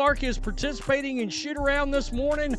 Clark is participating in shoot-around this morning,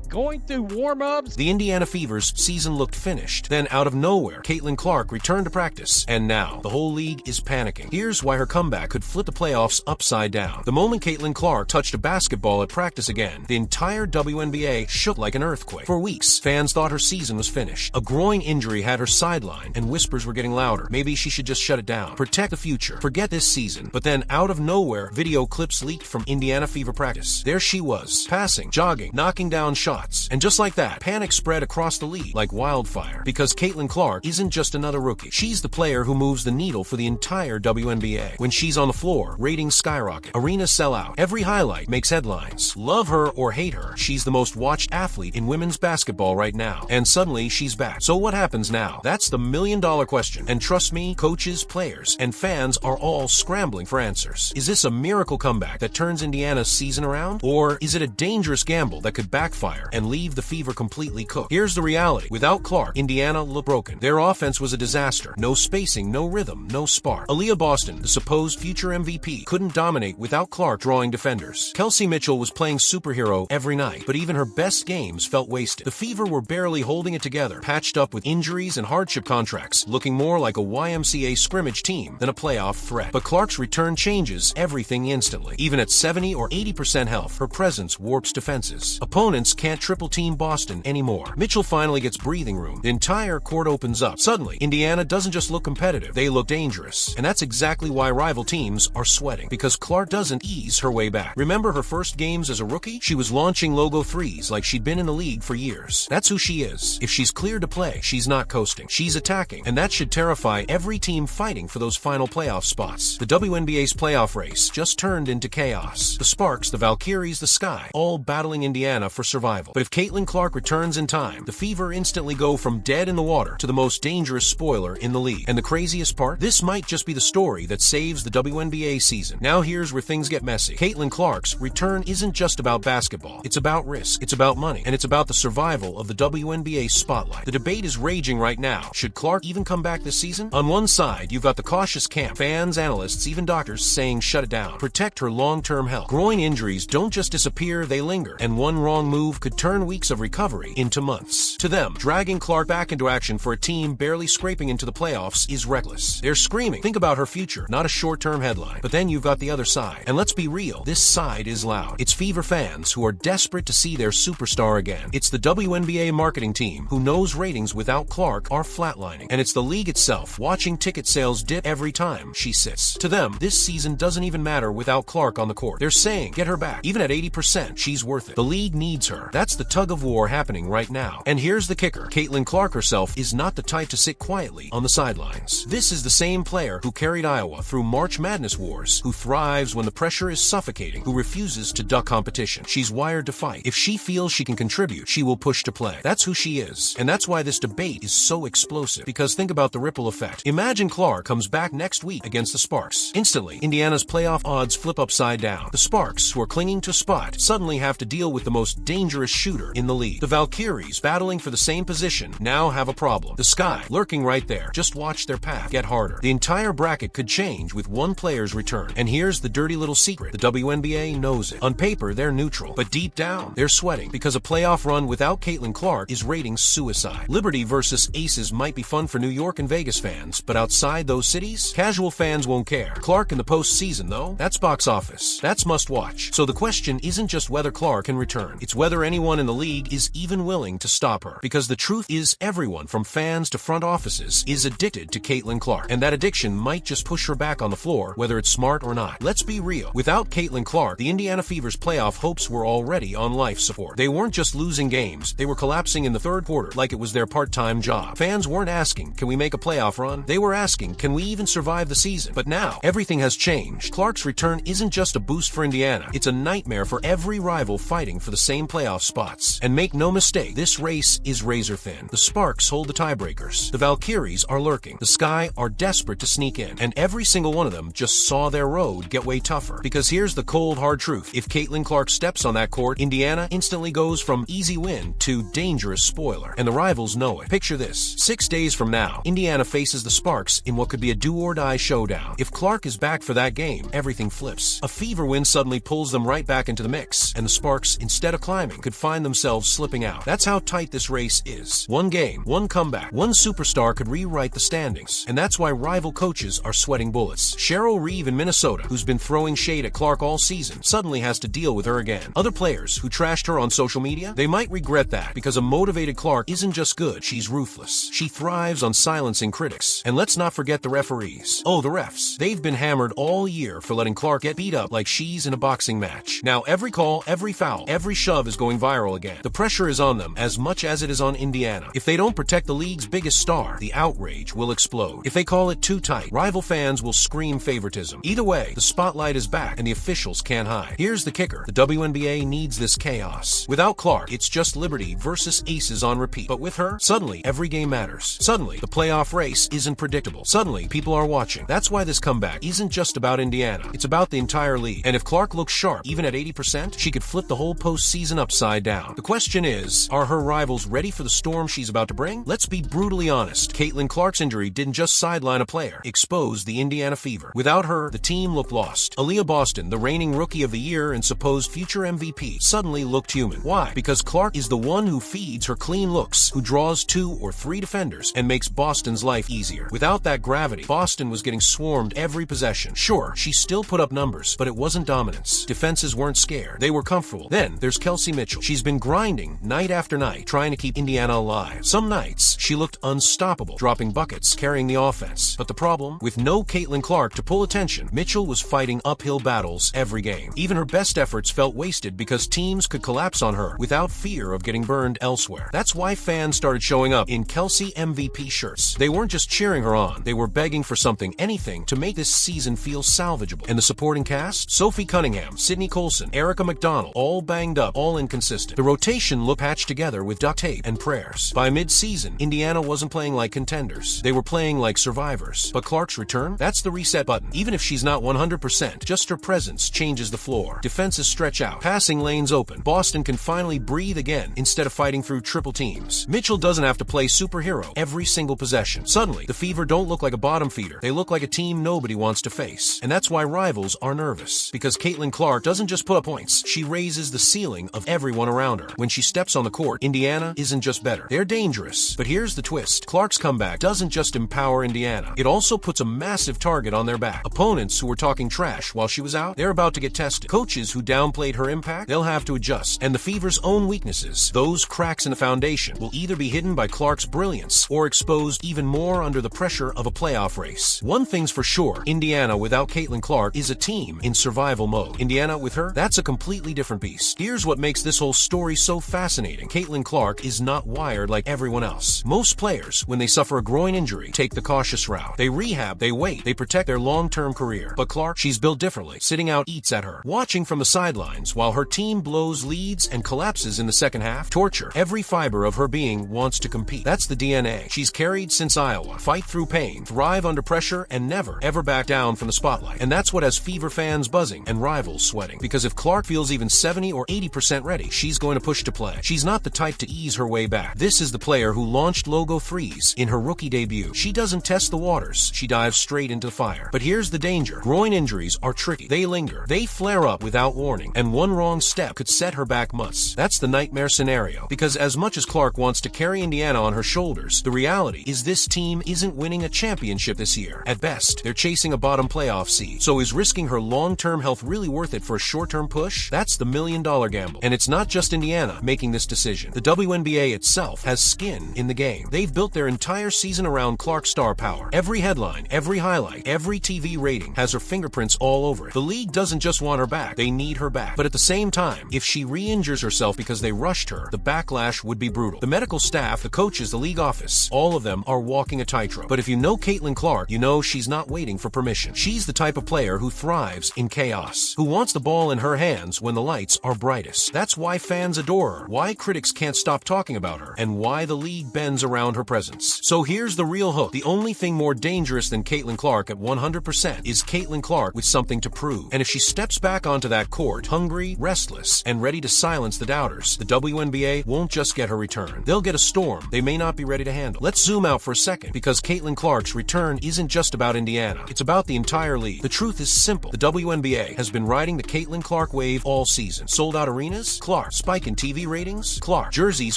going through warm-ups. The Indiana Fever's season looked finished. Then, out of nowhere, Caitlin Clark returned to practice. And now, the whole league is panicking. Here's why her comeback could flip the playoffs upside down. The moment Caitlin Clark touched a basketball at practice again, the entire WNBA shook like an earthquake. For weeks, fans thought her season was finished. A groin injury had her sidelined, and whispers were getting louder. Maybe she should just shut it down. Protect the future. Forget this season. But then, out of nowhere, video clips leaked from Indiana Fever practice. There she was, passing, jogging, knocking down shots. And just like that, panic spread across the league like wildfire. Because Caitlin Clark isn't just another rookie. She's the player who moves the needle for the entire WNBA. When she's on the floor, ratings skyrocket. Arenas sell out. Every highlight makes headlines. Love her or hate her, she's the most watched athlete in women's basketball right now. And suddenly, she's back. So what happens now? That's the million-dollar question. And trust me, coaches, players, and fans are all scrambling for answers. Is this a miracle comeback that turns Indiana's season around? Or is it a dangerous gamble that could backfire and leave the Fever completely cooked? Here's the reality. Without Clark, Indiana looked broken. Their offense was a disaster. No spacing, no rhythm, no spark. Aaliyah Boston, the supposed future MVP, couldn't dominate without Clark drawing defenders. Kelsey Mitchell was playing superhero every night, but even her best games felt wasted. The Fever were barely holding it together, patched up with injuries and hardship contracts, looking more like a YMCA scrimmage team than a playoff threat. But Clark's return changes everything instantly. Even at 70 or 80% health, her presence warps defenses. Opponents can't triple-team Boston anymore. Mitchell finally gets breathing room. The entire court opens up. Suddenly, Indiana doesn't just look competitive, they look dangerous. And that's exactly why rival teams are sweating, because Clark doesn't ease her way back. Remember her first games as a rookie? She was launching logo threes like she'd been in the league for years. That's who she is. If she's cleared to play, she's not coasting. She's attacking. And that should terrify every team fighting for those final playoff spots. The WNBA's playoff race just turned into chaos. The Sparks, the Valkyries, the Sky, all battling Indiana for survival. But if Caitlin Clark returns in time, the Fever instantly go from dead in the water to the most dangerous spoiler in the league. And the craziest part? This might just be the story that saves the WNBA season. Now here's where things get messy. Caitlin Clark's return isn't just about basketball. It's about risk, it's about money, and it's about the survival of the WNBA spotlight. The debate is raging right now. Should Clark even come back this season? On one side, you've got the cautious camp, fans, analysts, even doctors saying shut it down. Protect her long-term health. Groin injuries don't just disappear, they linger. And one wrong move could turn weeks of recovery into months. To them, dragging Clark back into action for a team barely scraping into the playoffs is reckless. They're screaming, think about her future, not a short-term headline. But then you've got the other side. And let's be real, this side is loud. It's Fever fans who are desperate to see their superstar again. It's the WNBA marketing team who knows ratings without Clark are flatlining. And it's the league itself, watching ticket sales dip every time she sits. To them, this season doesn't even matter without Clark on the court. They're saying, get her back. Even at 80%, she's worth it. The league needs her. That's the tug of war happening right now. And here's the kicker. Caitlin Clark herself is not the type to sit quietly on the sidelines. This is the same player who carried Iowa through March Madness wars, who thrives when the pressure is suffocating, who refuses to duck competition. She's wired to fight. If she feels she can contribute, she will push to play. That's who she is. And that's why this debate is so explosive. Because think about the ripple effect. Imagine Clark comes back next week against the Sparks. Instantly, Indiana's playoff odds flip upside down. The Sparks, who are clinging to spot, suddenly have to deal with the most dangerous shooter in the league. The Valkyries, battling for the same position, now have a problem. The Sky, lurking right there. Just watch their path get harder. The entire bracket could change with one player's return. And here's the dirty little secret. The WNBA knows it. On paper, they're neutral. But deep down, they're sweating. Because a playoff run without Caitlin Clark is ratings suicide. Liberty versus Aces might be fun for New York and Vegas fans, but outside those cities, casual fans won't care. Clark in the postseason, though, that's box office. That's must watch. So the question isn't just whether Clark can return. It's whether anyone in the league is even willing to stop her. Because the truth is everyone, from fans to front offices, is addicted to Caitlin Clark. And that addiction might just push her back on the floor, whether it's smart or not. Let's be real. Without Caitlin Clark, the Indiana Fever's playoff hopes were already on life support. They weren't just losing games. They were collapsing in the third quarter like it was their part-time job. Fans weren't asking, can we make a playoff run? They were asking, can we even survive the season? But now, everything has changed. Clark's return isn't just a boost for Indiana. It's a nightmare for every rival fighting for the same playoff spots. And make no mistake, this race is razor thin. The Sparks hold the tiebreakers. The Valkyries are lurking. The Sky are desperate to sneak in. And every single one of them just saw their road get way tougher. Because here's the cold, hard truth. If Caitlin Clark steps on that court, Indiana instantly goes from easy win to dangerous spoiler. And the rivals know it. Picture this. 6 days from now, Indiana faces the Sparks in what could be a do-or-die showdown. If Clark is back for that game, everything flips. A Fever win suddenly pulls them right back into the mix, and the Sparks, instead of climbing, could find themselves slipping out. That's how tight this race is. One game, one comeback, one superstar could rewrite the standings. And that's why rival coaches are sweating bullets. Cheryl Reeve in Minnesota, who's been throwing shade at Clark all season, suddenly has to deal with her again. Other players who trashed her on social media, they might regret that, because a motivated Clark isn't just good, she's ruthless. She thrives on silencing critics. And let's not forget the referees. Oh, the refs. They've been hammered all year for letting Clark get beat up like she's in a boxing match. Now every call, every foul, every shove is going viral again. The pressure is on them as much as it is on Indiana. If they don't protect the league's biggest star, the outrage will explode. If they call it too tight, rival fans will scream favoritism. Either way, the spotlight is back and the officials can't hide. Here's the kicker. The WNBA needs this chaos. Without Clark, it's just Liberty versus Aces on repeat. But with her, suddenly every game matters. Suddenly, the playoff race isn't predictable. Suddenly, people are watching. That's why this comeback isn't just about Indiana. It's about the entire league. And if Clark looks sharp, even at 80%, she could flip the whole postseason upside down. The question is, are her rivals ready for the storm she's about to bring? Let's be brutally honest. Caitlin Clark's injury didn't just sideline a player, expose the Indiana Fever. Without her, the team looked lost. Aaliyah Boston, the reigning Rookie of the Year and supposed future MVP, suddenly looked human. Why? Because Clark is the one who feeds her clean looks, who draws 2 or 3 defenders, and makes Boston's life easier. Without that gravity, Boston was getting swarmed every possession. Sure, she still put up numbers, but it wasn't dominance. Defenses weren't scared. They were comfortable. Then there's Kelsey Mitchell. She's been grinding night after night, trying to keep Indiana alive. Some nights, she looked unstoppable, dropping buckets, carrying the offense. But the problem, with no Caitlin Clark to pull attention, Mitchell was fighting uphill battles every game. Even her best efforts felt wasted because teams could collapse on her without fear of getting burned elsewhere. That's why fans started showing up in Kelsey MVP shirts. They weren't just cheering her on, they were begging for something, anything, to make this season feel salvageable. And the supporting cast? Sophie Cunningham, Sydney Colson, Erica McDonald, all banged up, all inconsistent. The rotation looked patched together with duct tape and prayers. By mid-season, Indiana wasn't playing like contenders. They were playing like survivors. But Clark's return? That's the reset button. Even if she's not 100%, just her presence changes the floor. Defenses stretch out. Passing lanes open. Boston can finally breathe again instead of fighting through triple teams. Mitchell doesn't have to play superhero every single possession. Suddenly, the Fever don't look like a bottom feeder. They look like a team nobody wants to face. And that's why rivals are nervous. Because Caitlin Clark doesn't just put up points. She raises the ceiling of everyone around her. When she steps on the court, Indiana isn't just better. They're dangerous. But here's the twist. Clark's comeback doesn't just empower Indiana. It also puts a massive target on their back. Opponents who were talking trash while she was out, they're about to get tested. Coaches who downplayed her impact, they'll have to adjust. And the Fever's own weaknesses, those cracks in the foundation, will either be hidden by Clark's brilliance or exposed even more under the pressure of a playoff race. One thing's for sure, Indiana without Caitlin Clark is a team in survival mode. Indiana with her, that's a completely different beast. Here's what makes this whole story so fascinating. Caitlin Clark is not wired like everyone else. Most players, when they suffer a groin injury, take the cautious route. They rehab, they wait, they protect their long-term career. But Clark, she's built differently. Sitting out eats at her. Watching from the sidelines while her team blows leads and collapses in the second half, torture. Every fiber of her being wants to compete. That's the DNA she's carried since Iowa. Fight through pain, thrive under pressure, and never, ever back down from the spotlight. And that's what has Fever fans buzzing and rivals sweating. Because if Clark feels even 70 or 80% ready, she's going to push to play. She's not the type to ease her way back. This is the player who launched logo threes in her rookie debut. She doesn't test the waters. She dives straight into the fire. But here's the danger. Groin injuries are tricky. They linger. They flare up without warning. And one wrong step could set her back months. That's the nightmare scenario. Because as much as Clark wants to carry Indiana on her shoulders, the reality is this team isn't winning a championship this year. At best, they're chasing a bottom playoff seed. So is risking her long-term health really worth it for a short-term push? That's the million-dollar gamble. And it's not just Indiana making this decision. The WNBA itself has skin in the game. They've built their entire season around Clark's star power. Every headline, every highlight, every TV rating has her fingerprints all over it. The league doesn't just want her back, they need her back. But at the same time, if she re-injures herself because they rushed her, the backlash would be brutal. The medical staff, the coaches, the league office, all of them are walking a tightrope. But if you know Caitlin Clark, you know she's not waiting for permission. She's the type of player who thrives in chaos, who wants the ball in her hands when the lights are brightest. That's why why fans adore her, why critics can't stop talking about her, and why the league bends around her presence. So here's the real hook. The only thing more dangerous than Caitlin Clark at 100% is Caitlin Clark with something to prove. And if she steps back onto that court, hungry, restless, and ready to silence the doubters, the WNBA won't just get her return. They'll get a storm they may not be ready to handle. Let's zoom out for a second, because Caitlin Clark's return isn't just about Indiana. It's about the entire league. The truth is simple. The WNBA has been riding the Caitlin Clark wave all season. Sold out arenas? Clark. Spike in TV ratings? Clark. Jerseys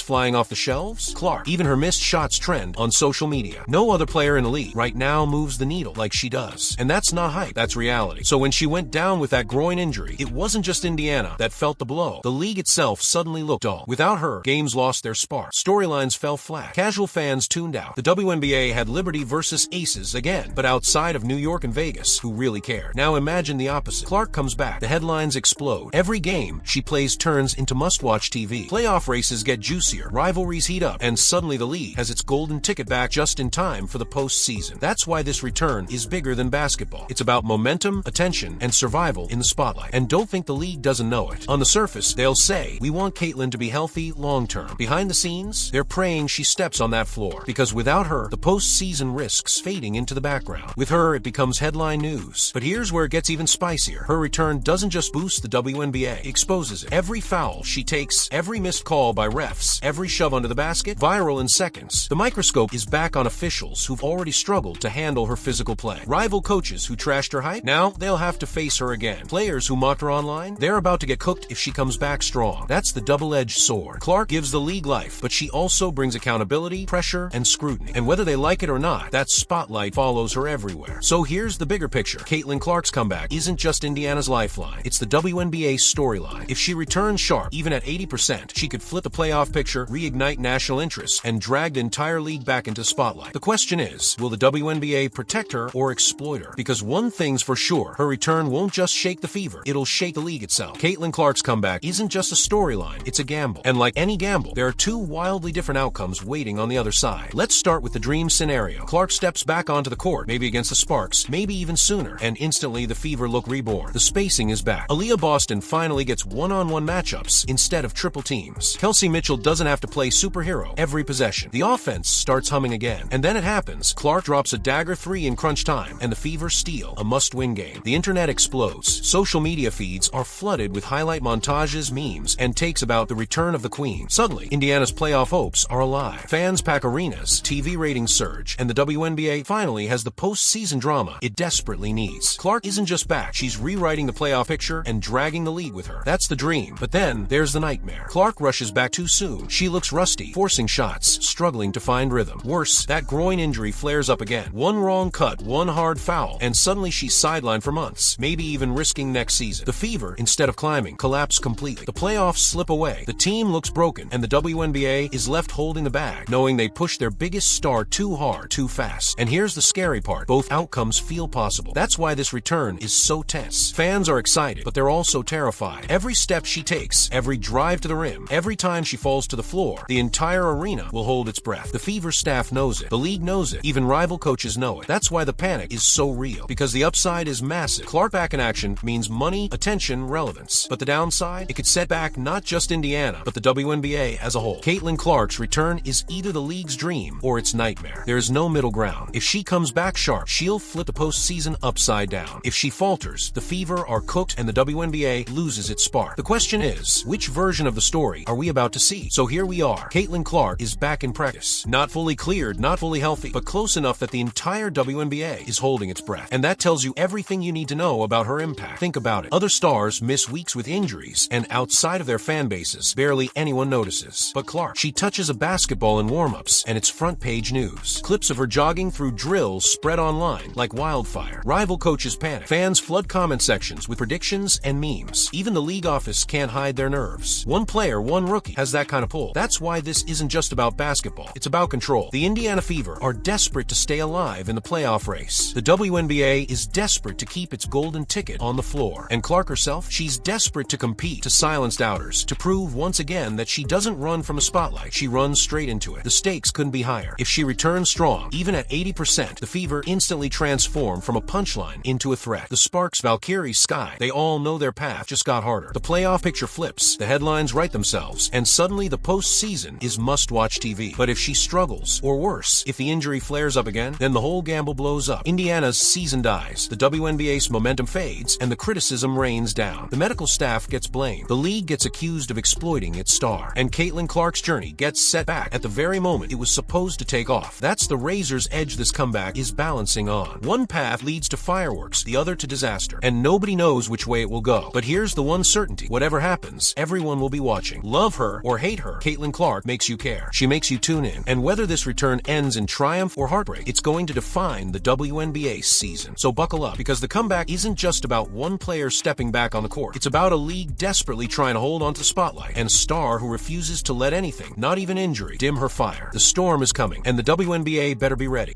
flying off the shelves? Clark. Even her missed shots trend on social media. No other player in the league right now moves the needle like she does. And that's not hype, that's reality. So when she went down with that groin injury, it wasn't just Indiana that felt the blow. The league itself suddenly looked dull. Without her, games lost their spark. Storylines fell flat. Casual fans tuned out. The WNBA had Liberty versus Aces again, but outside of New York and Vegas, who really cared. Now imagine the opposite. Clark comes back. The headlines explode. Every game she plays turns into must-watch TV. Playoff races get juicier. Rivalries heat up. And suddenly the league has its golden ticket back just in time for the postseason. That's why this return is bigger than basketball. It's about momentum, attention, and survival in the spotlight. And don't think the league doesn't know it. On the surface, they'll say, we want Caitlin to be healthy long-term. Behind the scenes, they're praying she steps on that floor. Because without her, the postseason risks fading into the background. With her, it becomes headline news. But here's where it gets even spicier. Her return doesn't just boost the WNBA, it exposes it. Every foul she takes, every missed call by refs, every shove under the basket, viral in seconds. The microscope is back on officials who've already struggled to handle her physical play. Rival coaches who trashed her hype, now they'll have to face her again. Players who mocked her online, they're about to get cooked if she comes back strong. That's the double-edged sword. Clark gives the league life, but she also brings accountability, pressure, and scrutiny. And whether they like it or not, that spotlight follows her everywhere. So here's the bigger picture. Caitlin Clark's comeback isn't just Indiana's lifeline. It's the WNBA's storyline. If she returns sharp, even at 80%, she could flip the playoff picture, reignite national interest, and drag the entire league back into the spotlight. The question is, will the WNBA protect her or exploit her? Because one thing's for sure, her return won't just shake the fever, it'll shake the league itself. Caitlin Clark's comeback isn't just a storyline, it's a gamble. And like any gamble, there are two wildly different outcomes waiting on the other side. Let's start with the dream scenario. Clark steps back onto the court, maybe against the Sparks, maybe even sooner, and instantly the Fever look reborn. The spacing is back. Aaliyah Boston finally gets one-on-one matchups instead of triple teams. Kelsey Mitchell doesn't have to play superhero every possession. The offense starts humming again. And then it happens. Clark drops a dagger 3 in crunch time, and the Fever steal a must-win game. The internet explodes. Social media feeds are flooded with highlight montages, memes, and takes about the return of the Queen. Suddenly, Indiana's playoff hopes are alive. Fans pack arenas, TV ratings surge, and the WNBA finally has the postseason drama it desperately needs. Clark isn't just back, she's rewriting the playoff picture and dragging the league with her. That's the dream. But then, there's the nightmare. Clark rushes back too soon. She looks rusty, forcing shots, struggling to find rhythm. Worse, that groin injury flares up again. One wrong cut, one hard foul, and suddenly she's sidelined for months, maybe even risking next season. The Fever, instead of climbing, collapse completely. The playoffs slip away. The team looks broken, and the WNBA is left holding the bag, knowing they pushed their biggest star too hard, too fast. And here's the scary part. Both outcomes feel possible. That's why this return is so tense. Fans are excited, but they're also terrified. Every step she takes, every drive to the rim, every time she falls to the floor, the entire arena will hold its breath. The Fever staff knows it. The league knows it. Even rival coaches know it. That's why the panic is so real, because the upside is massive. Clark back in action means money, attention, relevance. But the downside? It could set back not just Indiana, but the WNBA as a whole. Caitlin Clark's return is either the league's dream or its nightmare. There is no middle ground. If she comes back sharp, she'll flip the postseason upside down. If she falters, the Fever are cooked and the WNBA loses its spark. The question is, which version of the story are we about to see? So here we are. Caitlin Clark is back in practice. Not fully cleared, not fully healthy, but close enough that the entire WNBA is holding its breath. And that tells you everything you need to know about her impact. Think about it. Other stars miss weeks with injuries, and outside of their fan bases, barely anyone notices. But Clark, she touches a basketball in warm-ups, and it's front-page news. Clips of her jogging through drills spread online like wildfire. Rival coaches panic. Fans flood comment sections with predictions and memes. Even the league office can't hide their nerves. One player, one rookie, has that kind of pull. That's why this isn't just about basketball. It's about control. The Indiana Fever are desperate to stay alive in the playoff race. The WNBA is desperate to keep its golden ticket on the floor. And Clark herself, she's desperate to compete, to silence doubters, to prove once again that she doesn't run from a spotlight. She runs straight into it. The stakes couldn't be higher. If she returns strong, even at 80%, the Fever instantly transform from a punchline into a threat. The Sparks, Valkyrie, Sky, they all know their path just got harder. The playoff picture flips. happens, the headlines write themselves, and suddenly the postseason is must-watch TV. But if she struggles, or worse, if the injury flares up again, then the whole gamble blows up. Indiana's season dies, the WNBA's momentum fades, and the criticism rains down. The medical staff gets blamed, the league gets accused of exploiting its star, and Caitlin Clark's journey gets set back at the very moment it was supposed to take off. That's the razor's edge this comeback is balancing on. One path leads to fireworks, the other to disaster, and nobody knows which way it will go. But here's the one certainty: whatever happens, everyone will be watching. Love her or hate her, Caitlin Clark makes you care. She makes you tune in. And whether this return ends in triumph or heartbreak, it's going to define the WNBA season. So buckle up, because the comeback isn't just about one player stepping back on the court. It's about a league desperately trying to hold on to the spotlight, and a star who refuses to let anything, not even injury, dim her fire. The storm is coming, and the WNBA better be ready.